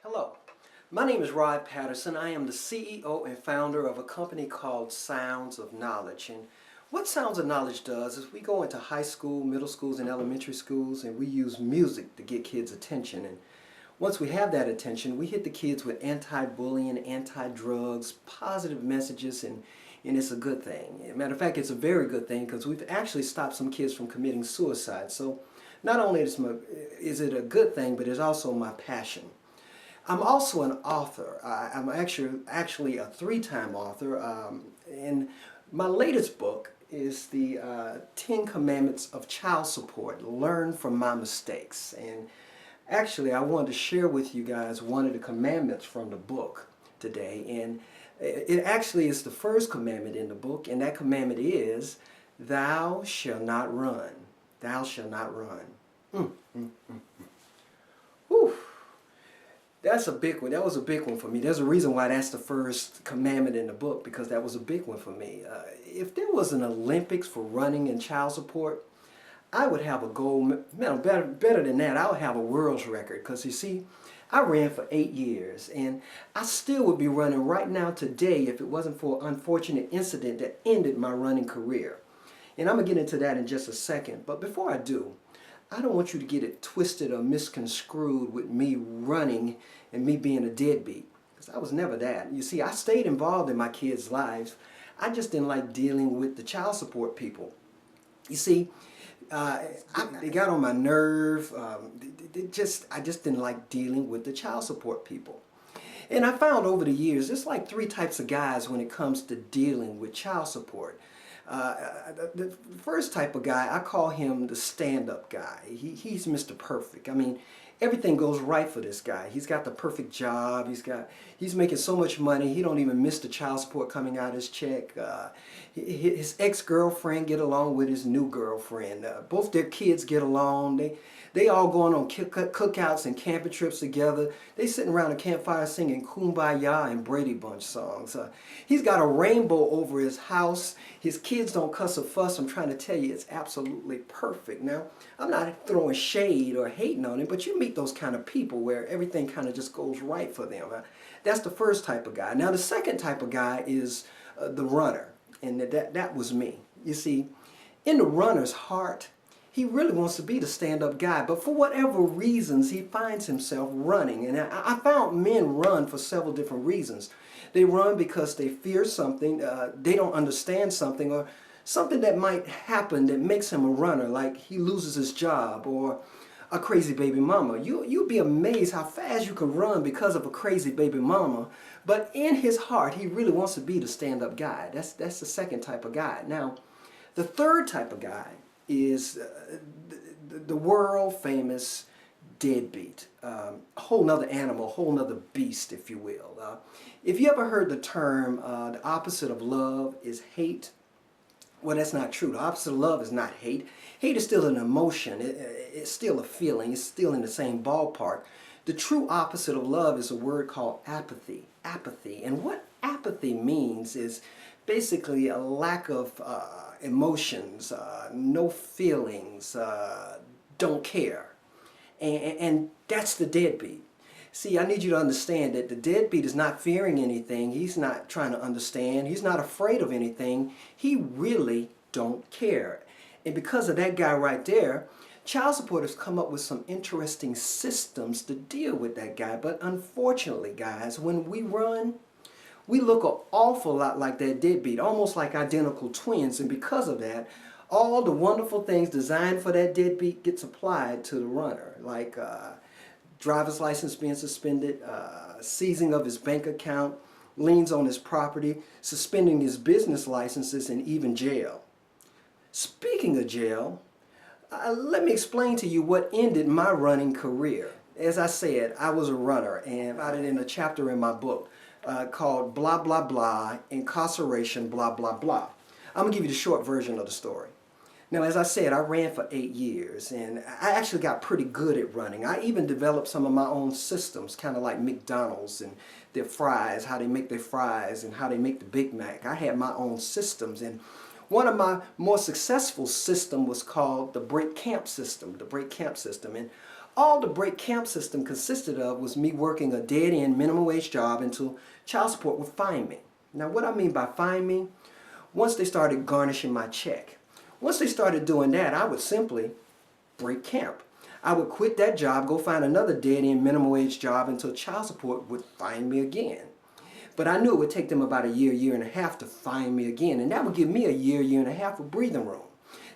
Hello, my name is Rod Patterson. I am the CEO and founder of a company called Sounds of Knowledge. And what Sounds of Knowledge does is we go into high school, middle schools, and elementary schools, and we use music to get kids' attention. And once we have that attention, we hit the kids with anti-bullying, anti-drugs, positive messages, and it's a good thing. As a matter of fact, it's a very good thing because we've actually stopped some kids from committing suicide. So not only is it a good thing, but it's also my passion. I'm also an author. I'm actually a three-time author. And my latest book is the 10 Commandments of Child Support, Learn from My Mistakes. And actually, I wanted to share with you guys one of the commandments from the book today. And it actually is the first commandment in the book, and that commandment is, thou shalt not run. Thou shalt not run. Whew. That's a big one. That was a big one for me. There's a reason why that's the first commandment in the book, because that was a big one for me. If there was an Olympics for running and child support, I would have a gold medal. Better than that, I would have a world's record. Because you see, I ran for 8 years, and I still would be running right now today if it wasn't for an unfortunate incident that ended my running career. And I'm going to get into that in just a second. But before I do, I don't want you to get it twisted or misconstrued with me running and me being a deadbeat. Because I was never that. You see, I stayed involved in my kids' lives. I just didn't like dealing with the child support people. You see, they got on my nerve. I just didn't like dealing with the child support people. And I found over the years, there's like 3 types of guys when it comes to dealing with child support. The first type of guy, I call him the stand-up guy. He's Mr. Perfect. I mean, everything goes right for this guy. He's got the perfect job. He's making so much money. He don't even miss the child support coming out of his check. His ex-girlfriend get along with his new girlfriend. Both their kids get along. They all going on cookouts and camping trips together. They sitting around a campfire singing Kumbaya and Brady Bunch songs. He's got a rainbow over his house. His kids don't cuss or fuss. I'm trying to tell you, it's absolutely perfect. Now, I'm not throwing shade or hating on him, but you meet those kind of people where everything kind of just goes right for them. That's the first type of guy. Now, the second type of guy is the runner, and that was me. You see, in the runner's heart, he really wants to be the stand-up guy, but for whatever reasons, he finds himself running. And I found men run for several different reasons. They run because they fear something, they don't understand something, or something that might happen that makes him a runner, like he loses his job or a crazy baby mama. You'll be amazed how fast you can run because of a crazy baby mama, but in his heart, he really wants to be the stand-up guy. That's the second type of guy. Now, the third type of guy is the world famous deadbeat, a whole nother animal, a whole nother beast, if you will. If you ever heard the term, the opposite of love is hate, well, that's not true. The opposite of love is not hate. Hate is still an emotion. It's still a feeling. It's still in the same ballpark. The true opposite of love is a word called apathy. Apathy. And what apathy means is basically a lack of emotions, no feelings, don't care. And that's the deadbeat. See, I need you to understand that the deadbeat is not fearing anything. He's not trying to understand. He's not afraid of anything. He really don't care. And because of that guy right there, child support has come up with some interesting systems to deal with that guy. But unfortunately, guys, when we run, we look an awful lot like that deadbeat, almost like identical twins. And because of that, all the wonderful things designed for that deadbeat gets applied to the runner, like driver's license being suspended, seizing of his bank account, liens on his property, suspending his business licenses, and even jail. Speaking of jail, let me explain to you what ended my running career. As I said, I was a runner, and about it in a chapter in my book called Blah Blah Blah, Incarceration Blah Blah Blah. I'm going to give you the short version of the story. Now, as I said, I ran for 8 years, and I actually got pretty good at running. I even developed some of my own systems, kind of like McDonald's and their fries, how they make their fries and how they make the Big Mac. I had my own systems, and one of my more successful systems was called the break camp system, And all the break camp system consisted of was me working a dead-end minimum wage job until child support would fine me. Now what I mean by fine me, once they started garnishing my check. Once they started doing that, I would simply break camp. I would quit that job, go find another dead-end minimum wage job until child support would fine me again. But I knew it would take them about a year, year and a half to fine me again, and that would give me a year, year and a half of breathing room.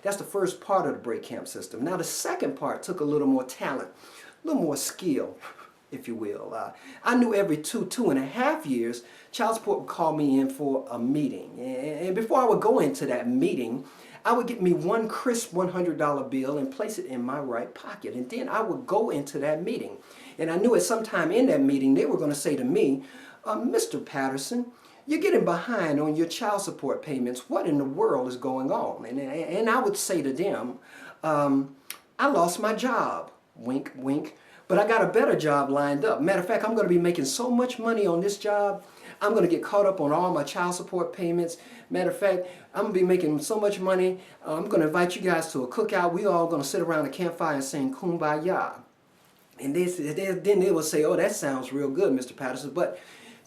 That's the first part of the break camp system. Now the second part took a little more talent, a little more skill, if you will. I knew every 2.5 years, child support would call me in for a meeting. And before I would go into that meeting, I would get me one crisp $100 bill and place it in my right pocket. And then I would go into that meeting. And I knew at some time in that meeting, they were going to say to me, Mr. Patterson, you're getting behind on your child support payments. What in the world is going on? And I would say to them, I lost my job. Wink, wink. But I got a better job lined up. Matter of fact, I'm going to be making so much money on this job, I'm going to get caught up on all my child support payments. Matter of fact, I'm going to be making so much money, I'm going to invite you guys to a cookout. We all going to sit around a campfire and sing Kumbaya. And then they will say, oh, that sounds real good, Mr. Patterson, but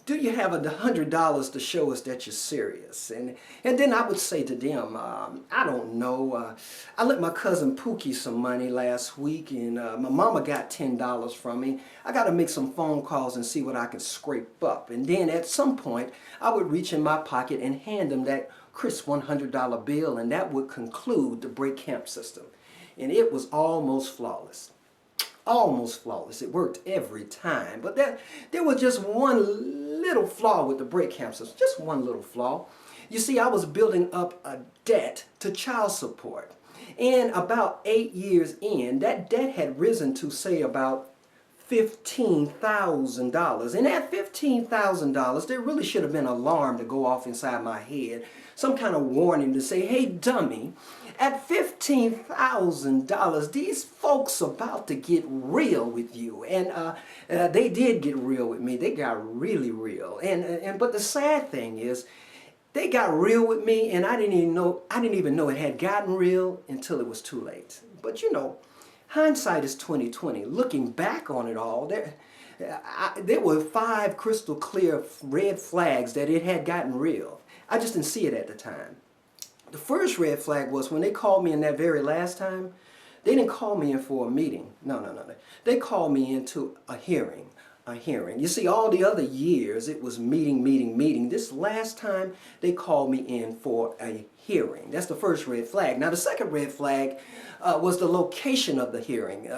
do you have $100 to show us that you're serious? And then I would say to them, I don't know. I lent my cousin Pookie some money last week, and my mama got $10 from me. I got to make some phone calls and see what I can scrape up. And then at some point, I would reach in my pocket and hand them that crisp $100 bill, and that would conclude the break camp system. And it was almost flawless. Almost flawless. It worked every time. But there was just one little flaw with the break camp system. Just one little flaw. You see, I was building up a debt to child support. And about 8 years in, that debt had risen to, say, about $15,000. And at $15,000, there really should have been an alarm to go off inside my head. Some kind of warning to say, hey, dummy, at $15,000, these folks about to get real with you. And they did get real with me. They got really real. But the sad thing is, they got real with me, and I didn't even know it had gotten real until it was too late. But you know, hindsight is 20/20. Looking back on it all, there were 5 crystal clear red flags that it had gotten real. I just didn't see it at the time. The first red flag was when they called me in that very last time, they didn't call me in for a meeting. No. They called me into a hearing. You see, all the other years, it was meeting. This last time, they called me in for a hearing. That's the first red flag. Now, the second red flag was the location of the hearing.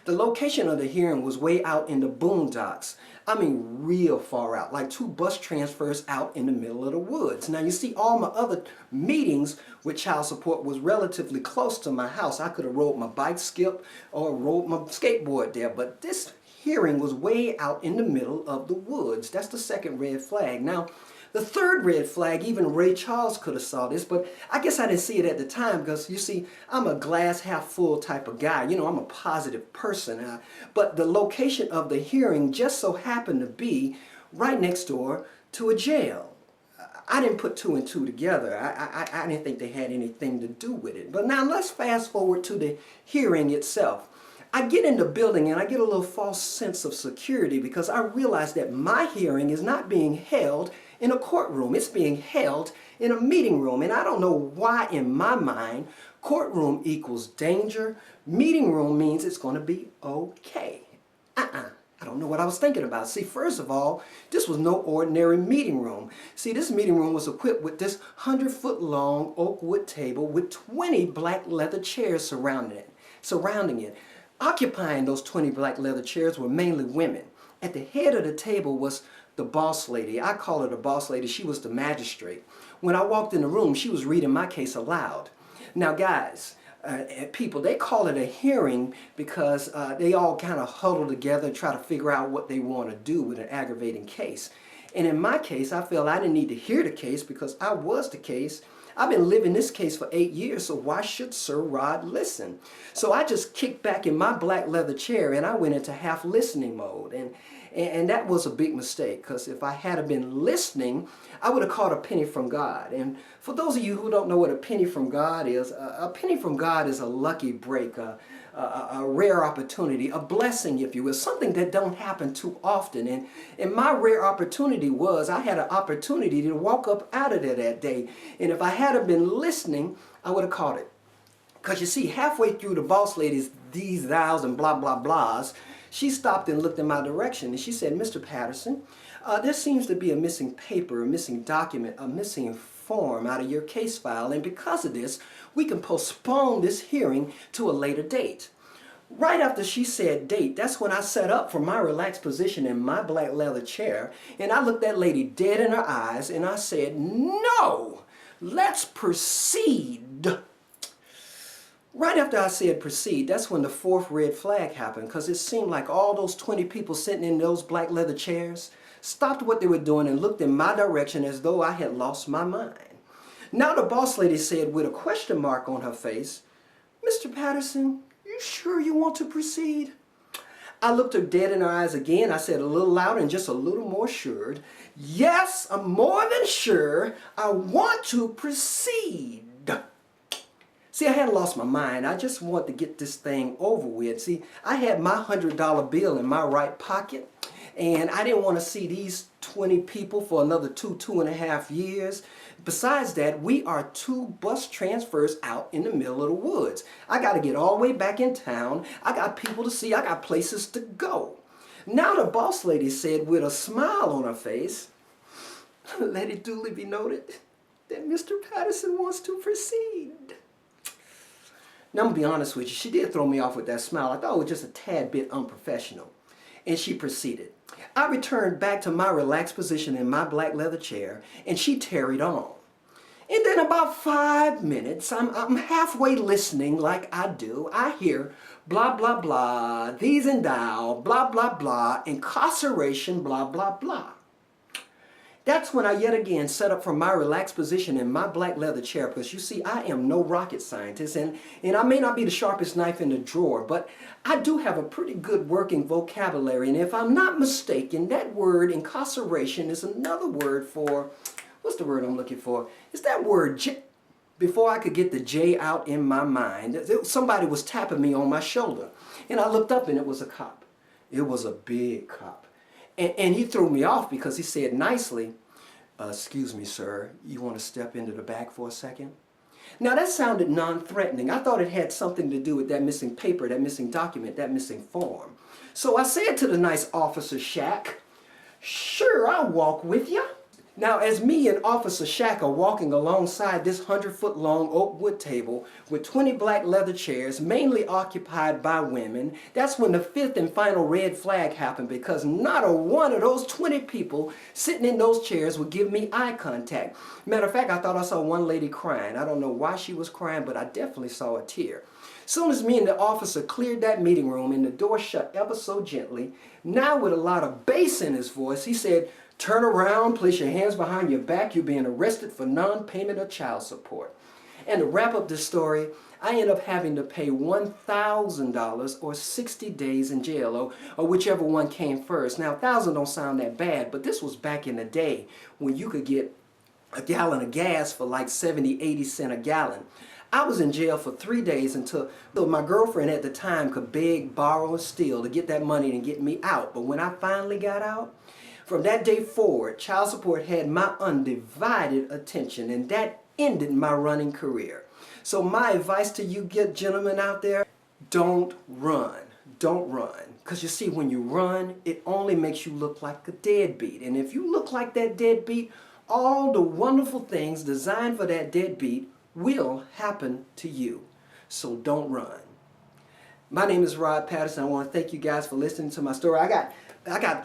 The location of the hearing was way out in the boondocks. I mean, real far out, like 2 bus transfers out in the middle of the woods. Now, you see, all my other meetings with child support was relatively close to my house. I could have rode my bike, skip, or rode my skateboard there, but this hearing was way out in the middle of the woods. That's the second red flag. Now, the third red flag, even Ray Charles could have saw this, but I guess I didn't see it at the time because, you see, I'm a glass half full type of guy. You know, I'm a positive person. But the location of the hearing just so happened to be right next door to a jail. I didn't put 2 and 2 together. I didn't think they had anything to do with it. But now let's fast forward to the hearing itself. I get in the building and I get a little false sense of security because I realize that my hearing is not being held in a courtroom. It's being held in a meeting room. And I don't know why in my mind courtroom equals danger. Meeting room means it's going to be okay. I don't know what I was thinking about. See, first of all, this was no ordinary meeting room. See, this meeting room was equipped with this 100-foot-long oak wood table with 20 black leather chairs surrounding it. Occupying those 20 black leather chairs were mainly women. At the head of the table was the boss lady. I call her the boss lady. She was the magistrate. When I walked in the room, she was reading my case aloud. Now, guys, people, they call it a hearing because they all kind of huddle together and try to figure out what they want to do with an aggravating case. And in my case, I felt I didn't need to hear the case because I was the case. I've been living this case for 8 years, so why should Sir Rod listen? So I just kicked back in my black leather chair and I went into half listening mode. And that was a big mistake because if I had been listening, I would have caught a penny from God. And for those of you who don't know what a penny from God is a lucky break. a rare opportunity, a blessing, if you will, something that don't happen too often. And my rare opportunity was I had an opportunity to walk up out of there that day. And if I had been listening, I would have caught it. Because you see, halfway through the boss lady's these, thous, and blah, blah, blahs, she stopped and looked in my direction. And she said, Mr. Patterson, there seems to be a missing paper, a missing document, a missing form out of your case file. And because of this, we can postpone this hearing to a later date. Right after she said date, that's when I sat up from my relaxed position in my black leather chair. And I looked that lady dead in her eyes and I said, no, let's proceed. Right after I said proceed, that's when the fourth red flag happened, because it seemed like all those 20 people sitting in those black leather chairs stopped what they were doing and looked in my direction as though I had lost my mind. Now the boss lady said with a question mark on her face, Mr. Patterson, you sure you want to proceed? I looked her dead in her eyes again. I said a little louder and just a little more assured, yes, I'm more than sure I want to proceed. See, I hadn't lost my mind. I just wanted to get this thing over with. See, I had my $100 bill in my right pocket, and I didn't want to see these 20 people for another 2.5 years. Besides that, we are 2 bus transfers out in the middle of the woods. I got to get all the way back in town. I got people to see. I got places to go. Now the boss lady said with a smile on her face, let it duly be noted that Mr. Patterson wants to proceed. Now, I'm going to be honest with you, she did throw me off with that smile. I thought it was just a tad bit unprofessional. And she proceeded. I returned back to my relaxed position in my black leather chair, and she tarried on. And then about 5 minutes, I'm halfway listening like I do. I hear blah, blah, blah, these and thou, blah, blah, blah, incarceration, blah, blah, blah. That's when I yet again set up from my relaxed position in my black leather chair, because you see, I am no rocket scientist, and I may not be the sharpest knife in the drawer, but I do have a pretty good working vocabulary, and if I'm not mistaken, that word incarceration is another word for, what's the word I'm looking for? It's that word J. Before I could get the J out in my mind, somebody was tapping me on my shoulder, and I looked up and it was a cop. It was a big cop. And he threw me off because he said nicely, excuse me, sir, you want to step into the back for a second? Now that sounded non-threatening. I thought it had something to do with that missing paper, that missing document, that missing form. So I said to the nice Officer Shack, sure, I'll walk with you. Now, as me and Officer Shack are walking alongside this 100-foot-long oak wood table with 20 black leather chairs, mainly occupied by women, that's when the 5th and final red flag happened, because not a one of those 20 people sitting in those chairs would give me eye contact. Matter of fact, I thought I saw one lady crying. I don't know why she was crying, but I definitely saw a tear. Soon as me and the officer cleared that meeting room and the door shut ever so gently, now with a lot of bass in his voice, he said, turn around, place your hands behind your back, you're being arrested for non-payment of child support. And to wrap up this story, I end up having to pay $1,000 or 60 days in jail, or whichever one came first. Now, 1,000 don't sound that bad, but this was back in the day when you could get a gallon of gas for like 70, 80 cents a gallon. I was in jail for 3 days until my girlfriend at the time could beg, borrow, and steal to get that money and get me out. But when I finally got out, from that day forward, child support had my undivided attention, and that ended my running career. So my advice to you gentlemen out there, don't run. Don't run. Because you see, when you run, it only makes you look like a deadbeat. And if you look like that deadbeat, all the wonderful things designed for that deadbeat will happen to you. So don't run. My name is Rod Patterson. I want to thank you guys for listening to my story. I got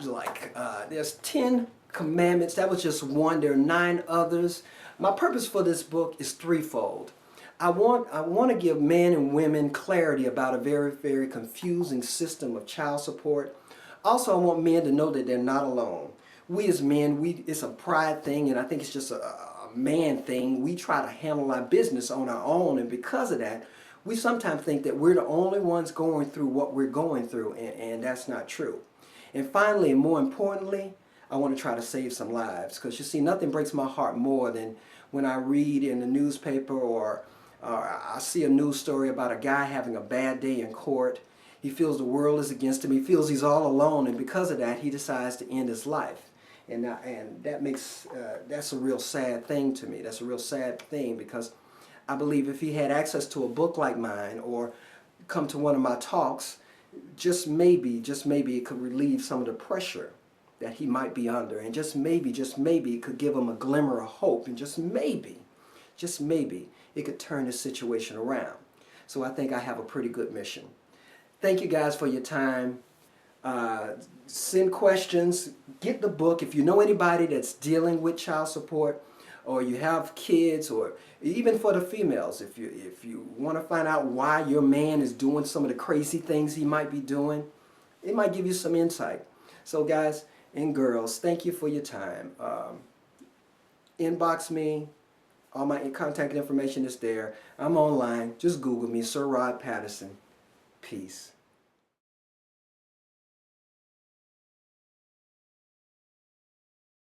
like, there's 10 commandments. That was just one. There are 9 others. My purpose for this book is threefold. I want to give men and women clarity about a very, very confusing system of child support. Also, I want men to know that they're not alone. We as men, it's a pride thing, and I think it's just a man thing. We try to handle our business on our own, and because of that, we sometimes think that we're the only ones going through what we're going through, and that's not true. And finally, and more importantly, I want to try to save some lives, because you see, nothing breaks my heart more than when I read in the newspaper or I see a news story about a guy having a bad day in court. He feels the world is against him. He feels he's all alone, and because of that, he decides to end his life. And that makes that's a real sad thing to me. That's a real sad thing, because I believe if he had access to a book like mine or come to one of my talks, just maybe it could relieve some of the pressure that he might be under, and just maybe it could give him a glimmer of hope, and just maybe it could turn this situation around. So I think I have a pretty good mission. Thank you guys for your time. Send questions, get the book. If you know anybody that's dealing with child support, or you have kids, or even for the females, if you want to find out why your man is doing some of the crazy things he might be doing, it might give you some insight. So guys and girls, thank you for your time. Inbox me. All my contact information is there. I'm online. Just Google me, Sir Rod Patterson. Peace.